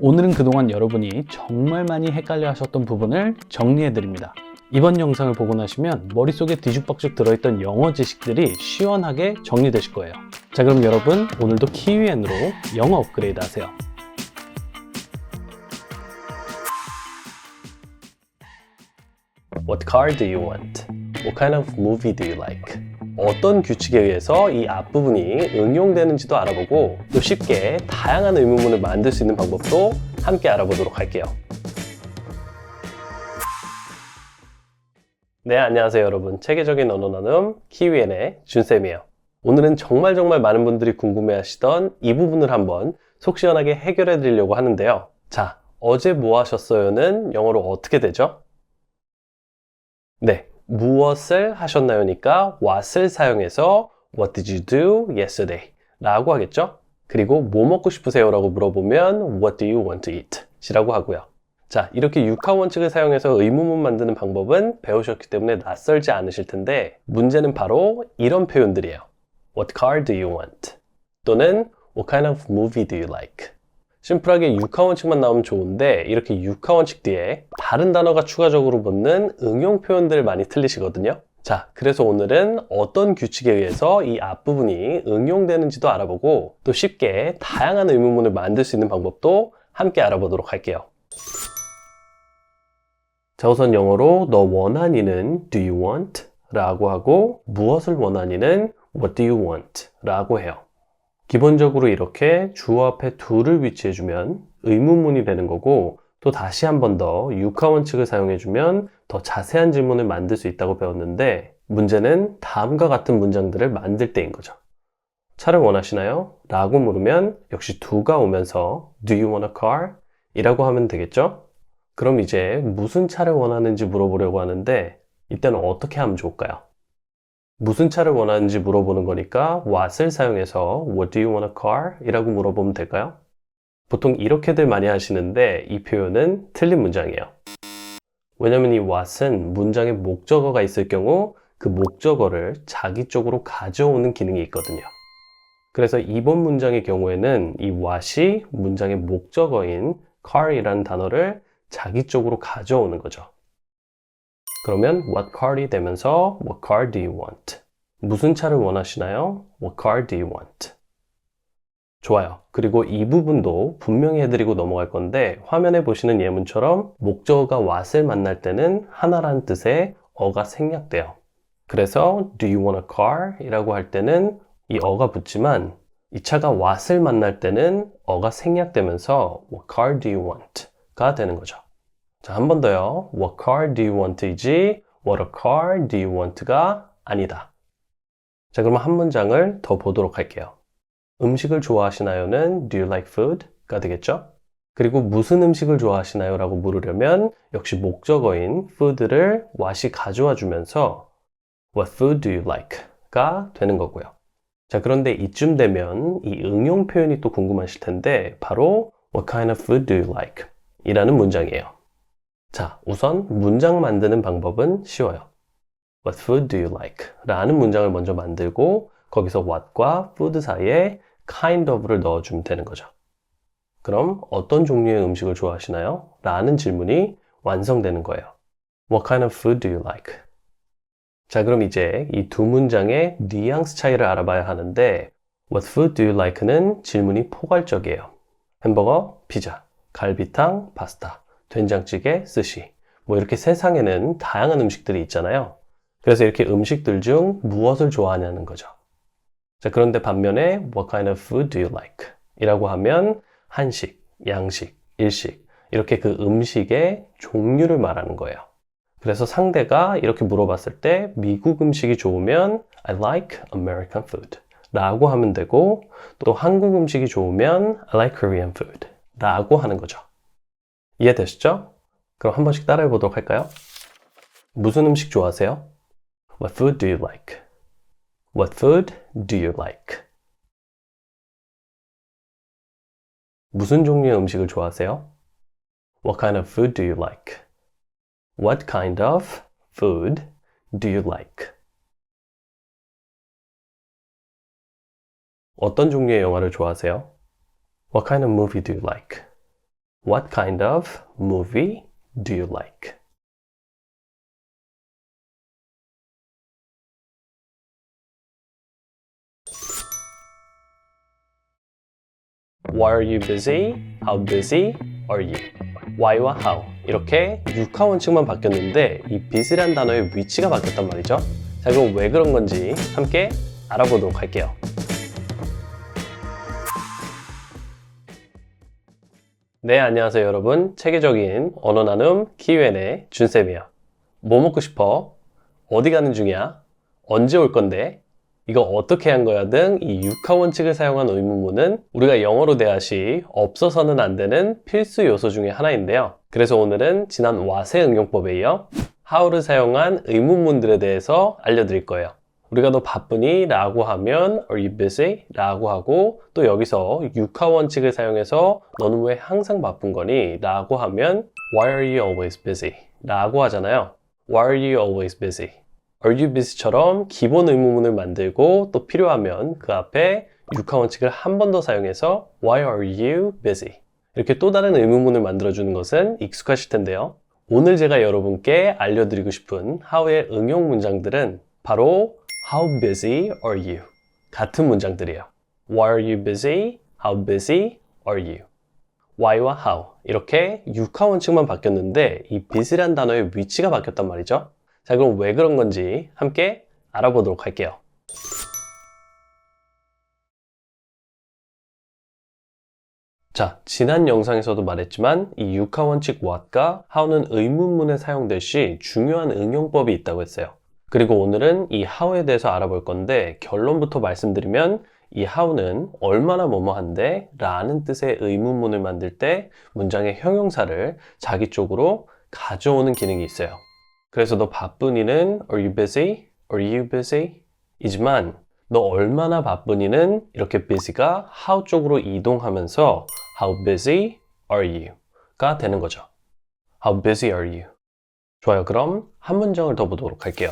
오늘은 그동안 여러분이 정말 많이 헷갈려 하셨던 부분을 정리해 드립니다. 이번 영상을 보고 나시면 머릿속에 뒤죽박죽 들어있던 영어 지식들이 시원하게 정리되실 거예요. 자, 그럼 여러분 오늘도 키위엔으로 영어 업그레이드 하세요. What car do you want? What kind of movie do you like? 어떤 규칙에 의해서 이 앞부분이 응용되는지도 알아보고 또 쉽게 다양한 의문문을 만들 수 있는 방법도 함께 알아보도록 할게요. 네, 안녕하세요 여러분. 체계적인 언어 나눔 키위엔의 준쌤이에요. 오늘은 정말 많은 분들이 궁금해하시던 이 부분을 한번 속 시원하게 해결해 드리려고 하는데요. 자, 어제 뭐 하셨어요는 영어로 어떻게 되죠? 네, 무엇을 하셨나요니까 what을 사용해서 What did you do yesterday? 라고 하겠죠? 그리고 뭐 먹고 싶으세요? 라고 물어보면 What do you want to eat? 이라고 하고요. 자, 이렇게 육하 원칙을 사용해서 의문문 만드는 방법은 배우셨기 때문에 낯설지 않으실 텐데 문제는 바로 이런 표현들이에요. What car do you want? 또는 What kind of movie do you like? 심플하게 육하 원칙만 나오면 좋은데 이렇게 육하 원칙 뒤에 다른 단어가 추가적으로 붙는 응용 표현들 많이 틀리시거든요. 자, 그래서 오늘은 어떤 규칙에 의해서 이 앞부분이 응용되는지도 알아보고 또 쉽게 다양한 의문문을 만들 수 있는 방법도 함께 알아보도록 할게요. 자, 우선 영어로 너 원하니는 do you want? 라고 하고 무엇을 원하니는 what do you want? 라고 해요. 기본적으로 이렇게 주어 앞에 do를 위치해주면 의문문이 되는 거고 또 다시 한 번 더 육하 원칙을 사용해주면 더 자세한 질문을 만들 수 있다고 배웠는데 문제는 다음과 같은 문장들을 만들 때인 거죠. 차를 원하시나요? 라고 물으면 역시 do가 오면서 Do you want a car? 이라고 하면 되겠죠? 그럼 이제 무슨 차를 원하는지 물어보려고 하는데 이때는 어떻게 하면 좋을까요? 무슨 차를 원하는지 물어보는 거니까 what을 사용해서 What do you want a car? 이라고 물어보면 될까요? 보통 이렇게들 많이 하시는데 이 표현은 틀린 문장이에요. 왜냐면 이 what은 문장에 목적어가 있을 경우 그 목적어를 자기 쪽으로 가져오는 기능이 있거든요. 그래서 이번 문장의 경우에는 이 what이 문장의 목적어인 car이라는 단어를 자기 쪽으로 가져오는 거죠. 그러면 what car이 되면서 what car do you want? 무슨 차를 원하시나요? What car do you want? 좋아요. 그리고 이 부분도 분명히 해드리고 넘어갈 건데 화면에 보시는 예문처럼 목적어가 what을 만날 때는 하나라는 뜻의 어가 생략돼요. 그래서 do you want a car? 이라고 할 때는 이 어가 붙지만 이 차가 what을 만날 때는 어가 생략되면서 what car do you want? 가 되는 거죠. 자, 한 번 더요. What car do you want 이지 What a car do you want가 아니다. 자, 그러면 한 문장을 더 보도록 할게요. 음식을 좋아하시나요는 Do you like food?가 되겠죠? 그리고 무슨 음식을 좋아하시나요? 라고 물으려면 역시 목적어인 food를 what이 가져와 주면서 What food do you like?가 되는 거고요. 자, 그런데 이쯤 되면 이 응용 표현이 또 궁금하실 텐데 바로 What kind of food do you like? 이라는 문장이에요. 자, 우선 문장 만드는 방법은 쉬워요. What food do you like? 라는 문장을 먼저 만들고 거기서 what과 food 사이에 kind of를 넣어주면 되는 거죠. 그럼 어떤 종류의 음식을 좋아하시나요? 라는 질문이 완성되는 거예요. What kind of food do you like? 자, 그럼 이제 이 두 문장의 뉘앙스 차이를 알아봐야 하는데 What food do you like는 질문이 포괄적이에요. 햄버거, 피자, 갈비탕, 파스타, 된장찌개, 스시 뭐 이렇게 세상에는 다양한 음식들이 있잖아요. 그래서 이렇게 음식들 중 무엇을 좋아하냐는 거죠. 자, 그런데 반면에 What kind of food do you like? 이라고 하면 한식, 양식, 일식 이렇게 그 음식의 종류를 말하는 거예요. 그래서 상대가 이렇게 물어봤을 때 미국 음식이 좋으면 I like American food 라고 하면 되고 또 한국 음식이 좋으면 I like Korean food 라고 하는 거죠. 이해되시죠? 그럼 한 번씩 따라해 보도록 할까요? 무슨 음식 좋아하세요? What food do you like? What food do you like? 무슨 종류의 음식을 좋아하세요? What kind of food do you like? What kind of food do you like? 어떤 종류의 영화를 좋아하세요? What kind of movie do you like? What kind of movie do you like? Why are you busy? How busy are you? Why와 how 이렇게 육하 원칙만 바뀌었는데 이 busy란 단어의 위치가 바뀌었단 말이죠. 자, 그럼 왜 그런 건지 함께 알아보도록 할게요. 네, 안녕하세요 여러분. 체계적인 언어 나눔 Q&A 준쌤이에요. 뭐 먹고 싶어? 어디 가는 중이야? 언제 올 건데? 이거 어떻게 한 거야 등 이 육하 원칙을 사용한 의문문은 우리가 영어로 대할 없어서는 안 되는 필수 요소 중에 하나인데요. 그래서 오늘은 지난 와세 응용법에 이어 how를 사용한 의문문들에 대해서 알려드릴 거예요. 우리가 너 바쁘니? 라고 하면 Are you busy? 라고 하고 또 여기서 육하 원칙을 사용해서 너는 왜 항상 바쁜 거니? 라고 하면 Why are you always busy? 라고 하잖아요. Why are you always busy? Are you busy처럼 기본 의문문을 만들고 또 필요하면 그 앞에 육하 원칙을 한 번 더 사용해서 Why are you busy? 이렇게 또 다른 의문문을 만들어주는 것은 익숙하실 텐데요. 오늘 제가 여러분께 알려드리고 싶은 how의 응용 문장들은 바로 How busy are you? 같은 문장들이에요. Why are you busy? How busy are you? Why와 how 이렇게 육하 원칙만 바뀌었는데 이 busy란 단어의 위치가 바뀌었단 말이죠. 자, 그럼 왜 그런 건지 함께 알아보도록 할게요. 자, 지난 영상에서도 말했지만 이 육하 원칙 what과 how는 의문문에 사용될 시 중요한 응용법이 있다고 했어요. 그리고 오늘은 이 how에 대해서 알아볼 건데 결론부터 말씀드리면 이 how는 얼마나 뭐뭐한데 라는 뜻의 의문문을 만들 때 문장의 형용사를 자기 쪽으로 가져오는 기능이 있어요. 그래서 너 바쁘니는 Are you busy? Are you busy? 이지만 너 얼마나 바쁘니는 이렇게 busy가 how 쪽으로 이동하면서 How busy are you? 가 되는 거죠. How busy are you? 좋아요. 그럼 한 문장을 더 보도록 할게요.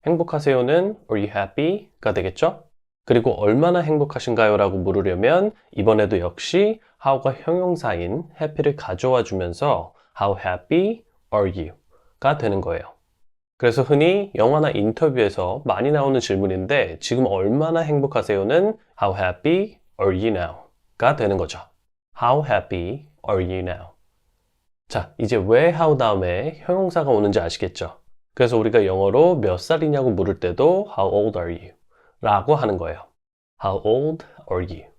행복하세요는 Are you happy? 가 되겠죠? 그리고 얼마나 행복하신가요? 라고 물으려면 이번에도 역시 how가 형용사인 happy를 가져와 주면서 How happy are you? 가 되는 거예요. 그래서 흔히 영화나 인터뷰에서 많이 나오는 질문인데 지금 얼마나 행복하세요는 How happy are you now? 가 되는 거죠. How happy are you now? 자, 이제 왜 how 다음에 형용사가 오는지 아시겠죠? 그래서 우리가 영어로 몇 살이냐고 물을 때도 How old are you? 라고 하는 거예요. How old are you?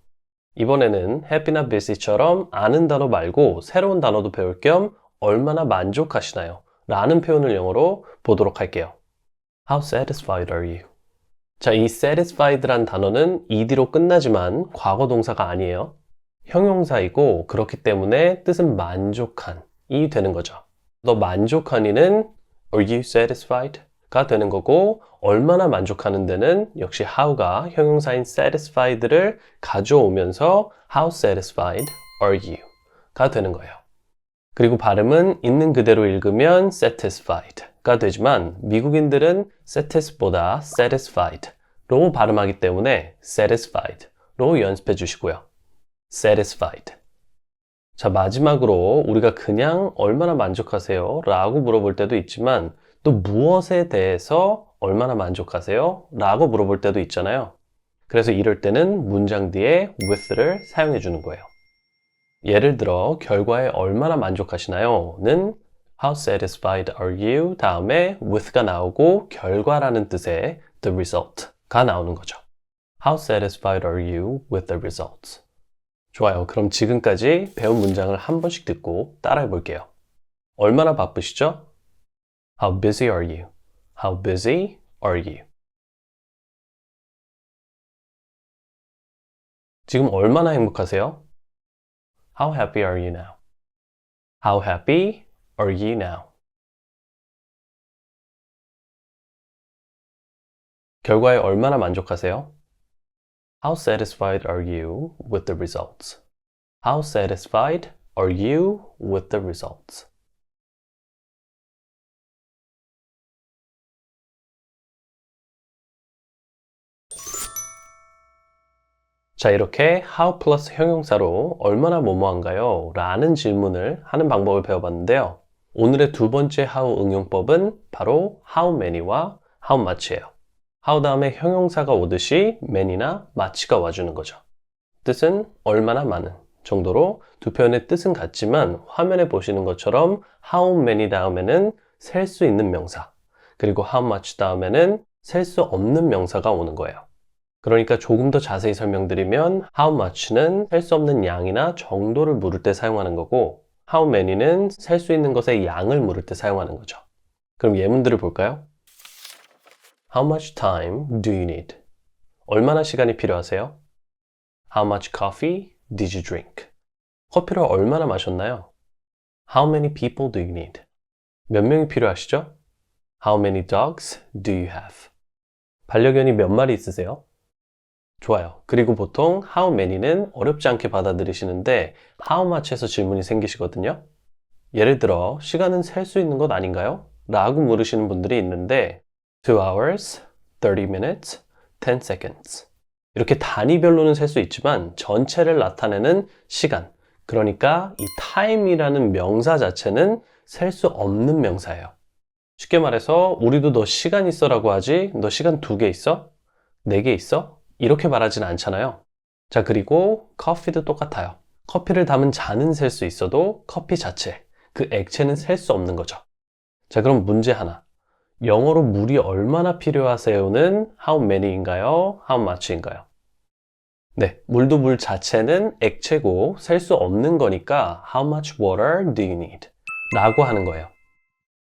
이번에는 happy나 busy처럼 아는 단어 말고 새로운 단어도 배울 겸 얼마나 만족하시나요? 라는 표현을 영어로 보도록 할게요. How satisfied are you? 자, 이 satisfied란 단어는 ed로 끝나지만 과거 동사가 아니에요. 형용사이고 그렇기 때문에 뜻은 만족한이 되는 거죠. 너 만족하니는 Are you satisfied? 가 되는 거고 얼마나 만족하는 데는 역시 how가 형용사인 satisfied를 가져오면서 How satisfied are you? 가 되는 거예요. 그리고 발음은 있는 그대로 읽으면 satisfied가 되지만 미국인들은 satis보다 satisfied로 발음하기 때문에 satisfied로 연습해 주시고요. satisfied. 자, 마지막으로 우리가 그냥 얼마나 만족하세요? 라고 물어볼 때도 있지만 또 무엇에 대해서 얼마나 만족하세요? 라고 물어볼 때도 있잖아요. 그래서 이럴 때는 문장 뒤에 with를 사용해 주는 거예요. 예를 들어 결과에 얼마나 만족하시나요? 는 How satisfied are you? 다음에 with가 나오고 결과라는 뜻의 the result가 나오는 거죠. How satisfied are you with the results? 좋아요. 그럼 지금까지 배운 문장을 한 번씩 듣고 따라해 볼게요. 얼마나 바쁘시죠? How busy are you? How busy are you? 지금 얼마나 행복하세요? How happy are you now? How happy are you now? 결과에 얼마나 만족하세요? How satisfied are you with the results? How satisfied are you with the results? 자, 이렇게 how 플러스 형용사로 얼마나 뭐뭐한가요? 라는 질문을 하는 방법을 배워봤는데요. 오늘의 두 번째 how 응용법은 바로 how many와 how much예요. how 다음에 형용사가 오듯이 many나 much가 와주는 거죠. 뜻은 얼마나 많은 정도로 두 표현의 뜻은 같지만 화면에 보시는 것처럼 how many 다음에는 셀 수 있는 명사, 그리고 how much 다음에는 셀 수 없는 명사가 오는 거예요. 그러니까 조금 더 자세히 설명드리면 how much는 셀 수 없는 양이나 정도를 물을 때 사용하는 거고 how many는 셀 수 있는 것의 양을 물을 때 사용하는 거죠. 그럼 예문들을 볼까요? How much time do you need? 얼마나 시간이 필요하세요? How much coffee did you drink? 커피를 얼마나 마셨나요? How many people do you need? 몇 명이 필요하시죠? How many dogs do you have? 반려견이 몇 마리 있으세요? 좋아요. 그리고 보통 how many는 어렵지 않게 받아들이시는데 how much에서 질문이 생기시거든요. 예를 들어 시간은 셀 수 있는 것 아닌가요? 라고 물으시는 분들이 있는데 2 hours, 30 minutes, 10 seconds 이렇게 단위별로는 셀 수 있지만 전체를 나타내는 시간, 그러니까 이 time이라는 명사 자체는 셀 수 없는 명사예요. 쉽게 말해서 우리도 너 시간 있어 라고 하지 너 시간 2개 있어? 4개 있어? 이렇게 말하진 않잖아요. 자, 그리고 커피도 똑같아요. 커피를 담은 잔은 셀 수 있어도 커피 자체, 그 액체는 셀 수 없는 거죠. 자, 그럼 문제 하나. 영어로 물이 얼마나 필요하세요는 how many인가요? how much인가요? 네, 물도 물 자체는 액체고 셀 수 없는 거니까 how much water do you need? 라고 하는 거예요.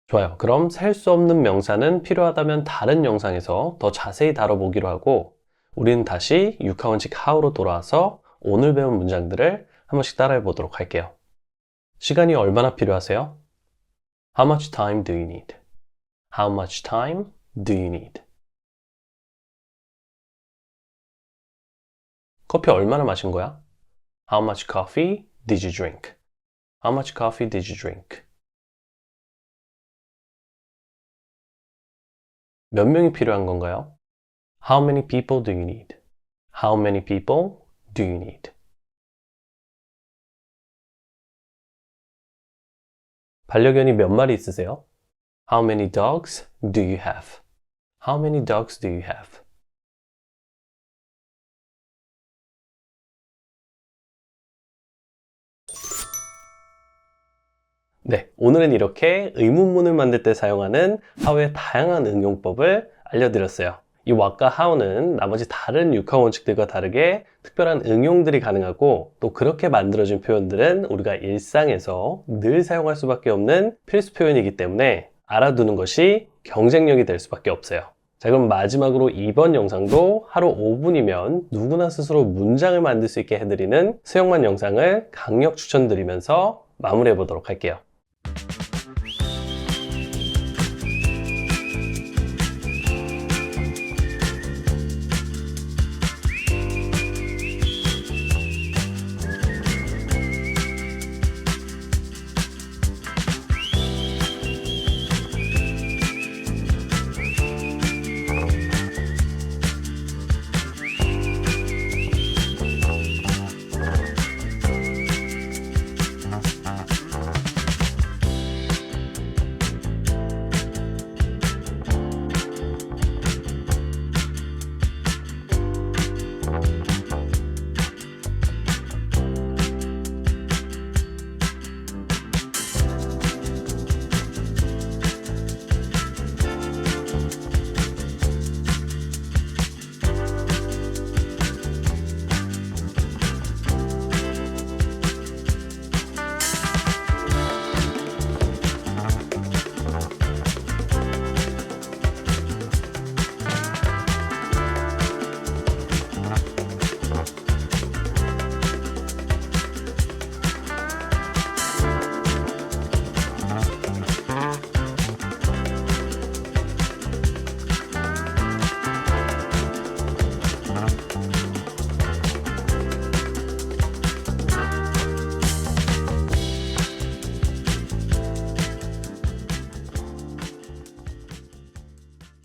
좋아요. 그럼 셀 수 없는 명사는 필요하다면 다른 영상에서 더 자세히 다뤄보기로 하고 우리는 다시 육하원칙 how로 돌아와서 오늘 배운 문장들을 한 번씩 따라해 보도록 할게요. 시간이 얼마나 필요하세요? How much time do you need? How much time do you need? 커피 얼마나 마신 거야? How much coffee did you drink? How much coffee did you drink? 몇 명이 필요한 건가요? How many people do you need? How many people do you need? 반려견이 몇 마리 있으세요? How many dogs do you have? How many dogs do you have? 네, 오늘은 이렇게 의문문을 만들 때 사용하는 how의 다양한 응용법을 알려드렸어요. 이 what과 how는 나머지 다른 육하 원칙들과 다르게 특별한 응용들이 가능하고 또 그렇게 만들어진 표현들은 우리가 일상에서 늘 사용할 수밖에 없는 필수 표현이기 때문에 알아두는 것이 경쟁력이 될 수밖에 없어요. 자, 그럼 마지막으로 이번 영상도 하루 5분이면 누구나 스스로 문장을 만들 수 있게 해드리는 수영만 영상을 강력 추천드리면서 마무리해 보도록 할게요.